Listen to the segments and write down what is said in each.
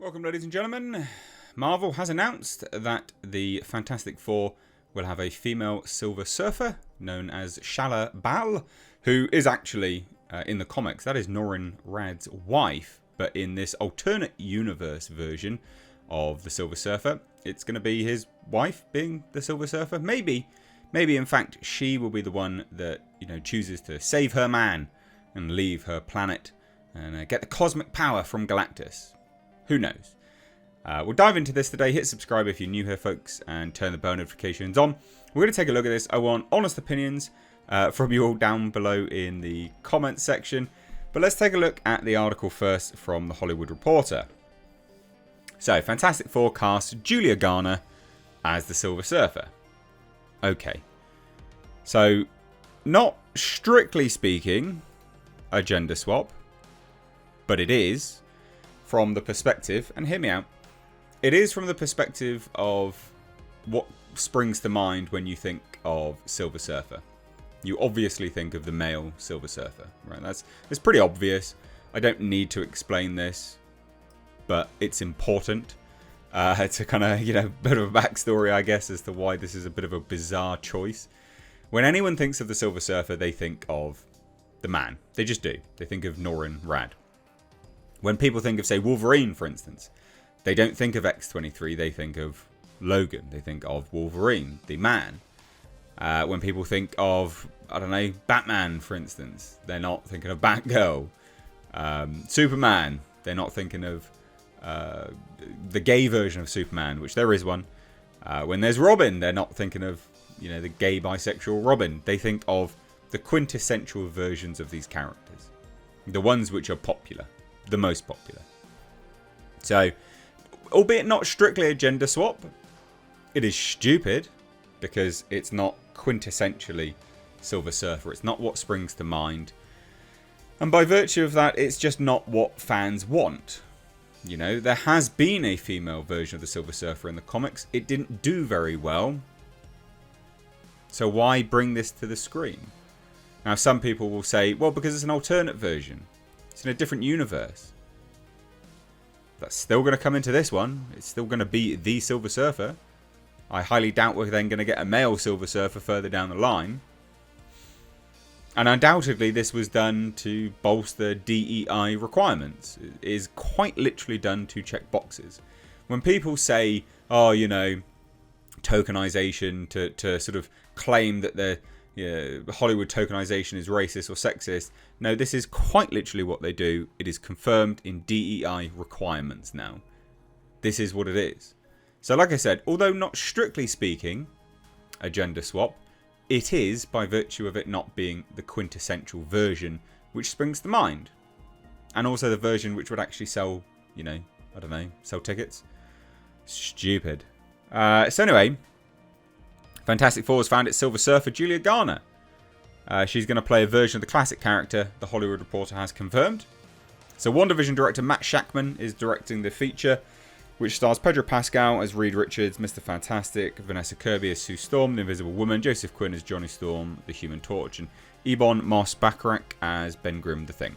Welcome, ladies and gentlemen. Marvel has announced that the Fantastic Four will have a female Silver Surfer known as Shalla-bal, who is actually, in the comics, that is Norrin Radd's wife, but in this alternate universe version of the Silver Surfer, it's going to be his wife being the Silver Surfer. Maybe in fact, she will be the one that, chooses to save her man and leave her planet and get the cosmic power from Galactus. Who knows? We'll dive into this today. Hit subscribe if you're new here, folks, and turn the bell notifications on. We're going to take a look at this. I want honest opinions from you all down below in the comments section. But let's take a look at the article first from The Hollywood Reporter. So, Fantastic Four cast Julia Garner as the Silver Surfer. Okay. So, not strictly speaking a gender swap, but it is from the perspective, and hear me out, it is from the perspective of what springs to mind when you think of Silver Surfer. You obviously think of the male Silver Surfer, right? It's pretty obvious. I don't need to explain this, but it's important to kind of, bit of a backstory, I guess, as to why this is a bit of a bizarre choice. When anyone thinks of the Silver Surfer, they think of the man. They just do. They think of Norrin Radd. When people think of, say, Wolverine, for instance, they don't think of X-23, they think of Logan. They think of Wolverine, the man. When people think of, I don't know, Batman, for instance, they're not thinking of Batgirl. Superman, they're not thinking of the gay version of Superman, which there is one. When there's Robin, they're not thinking of, the gay bisexual Robin. They think of the quintessential versions of these characters. The ones which are popular. The most popular. So, albeit not strictly a gender swap, it is stupid because it's not quintessentially Silver Surfer. It's not what springs to mind. And by virtue of that, it's just not what fans want. There has been a female version of the Silver Surfer in the comics. It didn't do very well. So why bring this to the screen? Now, some people will say, well, because it's an alternate version. It's in a different universe. That's still going to come into this one. It's still going to be the Silver Surfer. I highly doubt we're then going to get a male Silver Surfer further down the line. And undoubtedly this was done to bolster DEI requirements. It is quite literally done to check boxes. When people say, oh, tokenization to sort of claim that the Hollywood tokenization is racist or sexist. No, this is quite literally what they do. It is confirmed in DEI requirements now. This is what it is. So like I said, although not strictly speaking a gender swap, it is by virtue of it not being the quintessential version which springs to mind. And also the version which would actually sell, sell tickets. Stupid. So anyway, Fantastic Four has found its Silver Surfer, Julia Garner. She's going to play a version of the classic character, The Hollywood Reporter has confirmed. So WandaVision director Matt Shakman is directing the feature, which stars Pedro Pascal as Reed Richards, Mr. Fantastic, Vanessa Kirby as Sue Storm, the Invisible Woman, Joseph Quinn as Johnny Storm, the Human Torch, and Ebon Moss-Bachrach as Ben Grimm, the Thing.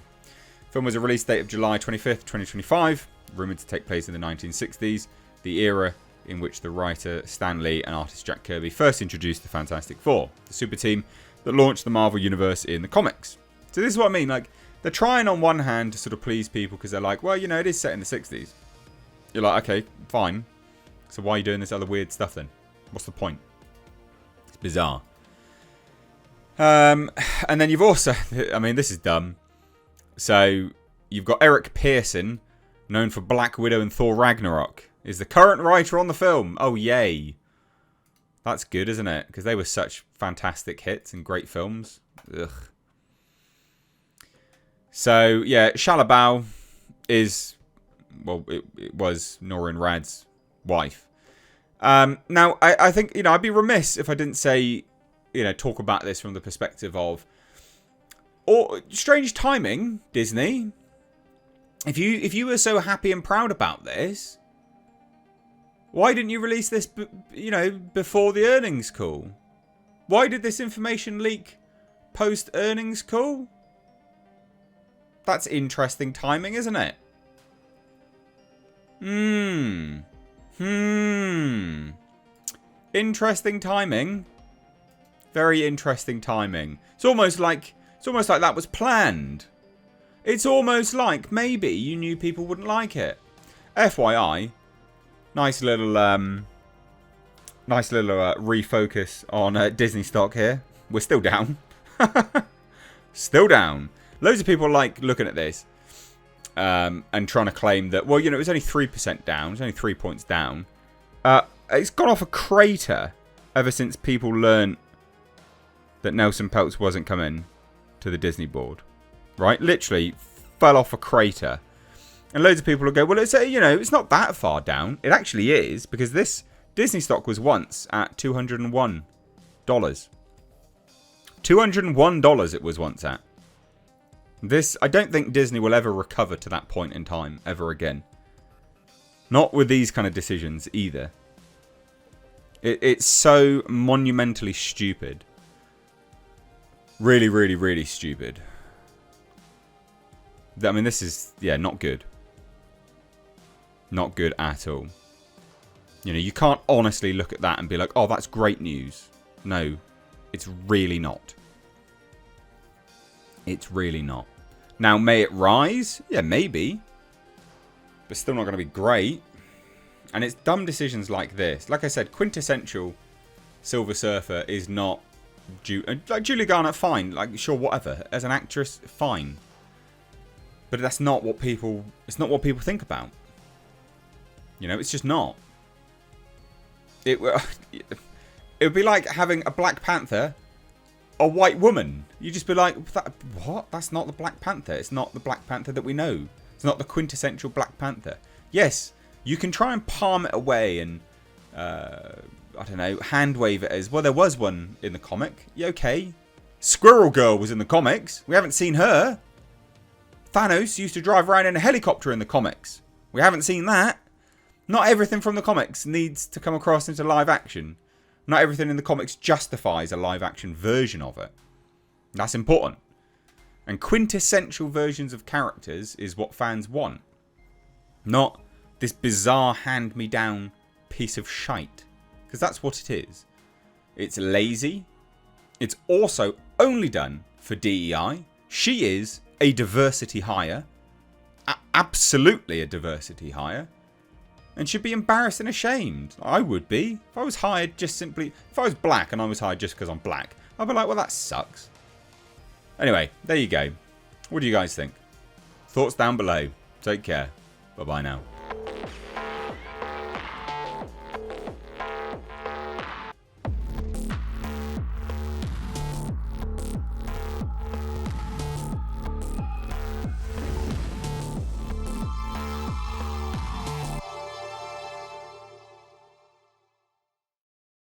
The film was a release date of July 25th, 2025, rumoured to take place in the 1960s, the era in which the writer Stan Lee and artist Jack Kirby first introduced the Fantastic Four, the super team that launched the Marvel Universe in the comics. So this is what I mean, they're trying on one hand to sort of please people because they're like, well, it is set in the 60s. You're like, okay, fine. So why are you doing this other weird stuff then? What's the point? It's bizarre. And then you've also, this is dumb. So you've got Eric Pearson, known for Black Widow and Thor Ragnarok, is the current writer on the film. Oh, yay. That's good, isn't it? Because they were such fantastic hits and great films. Ugh. So, yeah, Shalla-bal is, well, it was Norrin Radd's wife. Now, I think, I'd be remiss if I didn't say, talk about this from the perspective of, or strange timing, Disney. If you were so happy and proud about this, why didn't you release this, before the earnings call? Why did this information leak post-earnings call? That's interesting timing, isn't it? Interesting timing. Very interesting timing. It's almost like that was planned. It's almost like maybe you knew people wouldn't like it. FYI, nice little refocus on Disney stock here. We're still down. Still down. Loads of people like looking at this and trying to claim that, well, it was only 3% down. It's only 3 points down. It's gone off a crater ever since people learnt that Nelson Peltz wasn't coming to the Disney board. Right? Literally fell off a crater. And loads of people will go, well, it's not that far down. It actually is, because this Disney stock was once at $201. $201 it was once at. I don't think Disney will ever recover to that point in time ever again. Not with these kind of decisions either. It's so monumentally stupid. Really, really, really stupid. I mean, this is, not good. Not good at all. You can't honestly look at that and be like, oh, that's great news. No, it's really not. It's really not. Now, may it rise? Yeah, maybe. But still not going to be great. And it's dumb decisions like this. Like I said, quintessential Silver Surfer is not... like Julia Garner, fine. Like, sure, whatever. As an actress, fine. But that's not what people... It's not what people think about. It's just not. It would be like having a Black Panther, a white woman. You'd just be like, what? That's not the Black Panther. It's not the Black Panther that we know. It's not the quintessential Black Panther. Yes, you can try and palm it away and, I don't know, hand wave it as, well, there was one in the comic. Yeah, okay. Squirrel Girl was in the comics. We haven't seen her. Thanos used to drive around in a helicopter in the comics. We haven't seen that. Not everything from the comics needs to come across into live action. Not everything in the comics justifies a live action version of it. That's important. And quintessential versions of characters is what fans want. Not this bizarre hand-me-down piece of shite. Because that's what it is. It's lazy. It's also only done for DEI. She is a diversity hire. Absolutely a diversity hire. And should be embarrassed and ashamed. I would be. If I was hired just simply... If I was black and I was hired just because I'm black, I'd be like, well, that sucks. Anyway, there you go. What do you guys think? Thoughts down below. Take care. Bye-bye now.